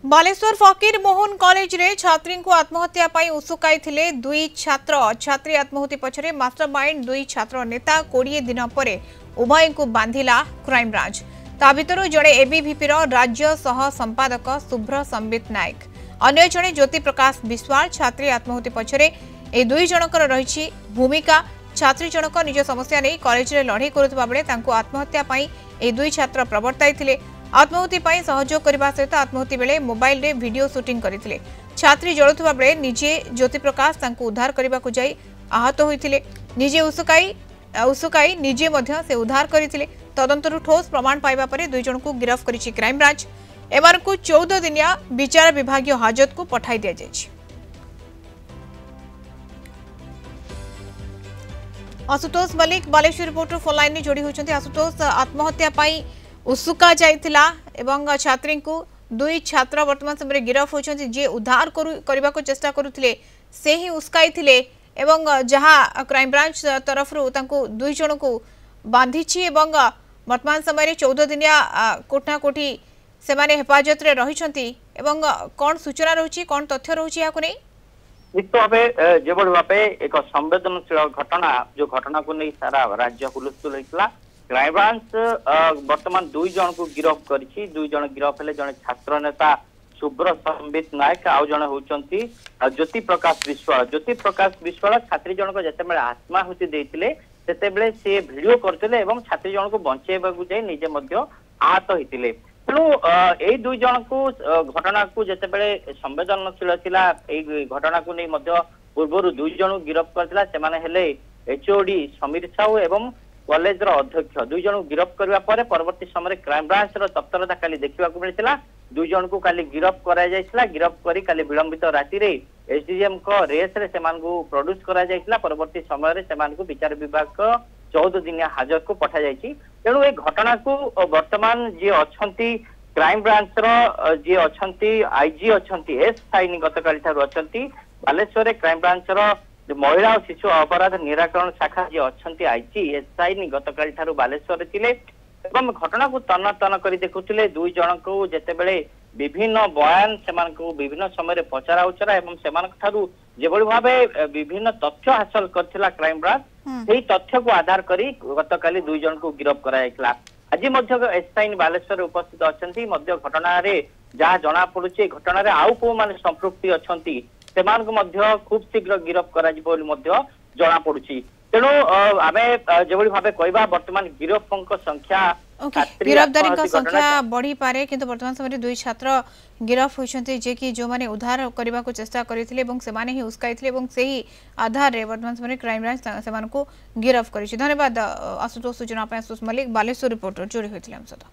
बालेश्वर फकीर मोहन कॉलेज रे छात्री को आत्महत्या पाई उसुकाई थिले दुई छात्र छात्री आत्महत्या पछरे मास्टरमाइंड दुई छात्र नेता 20 दिन परे उभय को बांधिला क्राइम ब्रांच ता भितर जड़े एबीवीपी राज्य सह संपादक शुभ्र संबित नायक अन्य जड़े ज्योति प्रकाश विश्वाल छात्री आत्महत्या पछरे ए दुई जनकर रही भूमिका छात्री जनक निज समस्या नहीं कॉलेज रे लड़ाई करुवा बेले आत्महत्या पाई ए दुई छात्र प्रवर्ताई थिले आत्महत्या पाई सहयोग करने सहित आत्महत्या बेले मोबाइल रे वीडियो शूटिंग करथिले छात्री जळुथबा बेले निजे ज्योति प्रकाश तांको उद्धार करने को जाई आहत होइथिले निजे उसुकाई निजे मध्य से उद्धार करथिले तदंतरु ठोस प्रमाण पाइबा परे दुई जन को गिरफ्त करिछि क्राइम ब्रांच एमार को 14 दिनिया विचार विभागीय हाजत को पठाई दिया जायछि। Ashutosh Malik Baleshwar reporter phone line जोड़ी होती। आशुतोष आत्महत्या पाई उसुका जाइतिला एवं छात्री को दुई छात्र वर्तमान समय गिरफ होती जे उद्धार करने को चेष्टा करुले से ही उसकाई थिले एवं जहाँ क्राइम ब्रांच तरफ दुई जन को बांधी वर्तमान समय 14 दिनिया कोठना कोठी से माने हेफाजत रे रही कौन सूचना रही कौन तथ्य रही निश्चित भाव जो भाव एक संवेदनशील घटना जो घटना को नहीं सारा राज्य हुलस्थुल होता क्राइम ब्रांच वर्तमान दुई जन को गिरफ करी दुई जन गिरफ हेले जने छात्र नेता शुभ्र संबित नायक आउ जने होचंती ज्योति प्रकाश विश्वाल छात्री जनक जते आत्माहुति देइतिले सेते बेले से वीडियो करथिले एवं छात्री जन को बंचेबा को जाय निजे मध्य आहत होइतिले तेणु यही दुई जन को घटना को जते बेले संवेदनशील थिला एई घटना को नहीं मध्य पूर्व दुई जन गिरफ करथिला से माने हेले एचओडी समीर साहू एवं कॉलेज अध्यक्ष दुई जन गिरफ करबा परे परवर्ती समय क्राइम ब्रांच तत्परता काली देखा मिलता दुई जन को काली गिरफ करा जायछला गिरफ करी काली विलंबित राति रे एसडीएम को रेस रे सेमान को प्रोड्यूस करा जायछला परवर्ती समय रे सेमान को विचार विभाग को 14 दिनिया हाजत को पठा जायछि। तेणु ए घटना को वर्तमान जे अछंती क्राइम ब्रांच रो जे अछंती आईजी अछंती एस साइन गतकाली थारु अछंती बालेश्वर क्राइम ब्रांच रो महिला और शिशु अपराध निराकरण शाखा जी अच्छा आईजी एसआई गतकाली ठारू बालेश्वर थिले एवं घटना को तन्न तन्न कर देखुले दुई जन को जेतेबेले विभिन्न बयान सेमान को विभिन्न समय पचरा उचरा एवं सेमान ठारू जेबोली भाबे विभिन्न तथ्य हासिल करथिला क्राइम ब्रांच सेही तथ्य को आधार करी गतकाली दुई जन को गिरफ करायैखला आज मध्य एसआई बालेश्वर उपस्थित अछंती मध्य घटना रे जहाँ जना पड़ुछि घटना रे आउ को माने संपृक्ति अछंती सेमान को मध्य खूब शीघ्र गिरफ करा जिवो मध्य जना पड़ुछि। तेणु आमे जेबोली भाबे कहबा वर्तमान गिरफक संख्या गिरफ्तारी संख्या बढ़ी पारे किंतु वर्तमान समय दुई छात्र गिरफ होइछन्ते जे कि जो माने उद्धार करबा को चेष्टा करिथिले एवं सेमाने ही उसकाइथिले एवं सेही आधार रे वर्तमान समय क्राइम ब्रांच सेमान को गिरफ करिछि। धन्यवाद आशुतोष सूचना पे आशुतोष मलिक बालेश्वर रिपोर्टर जोड़ी होइथिले हम सदा।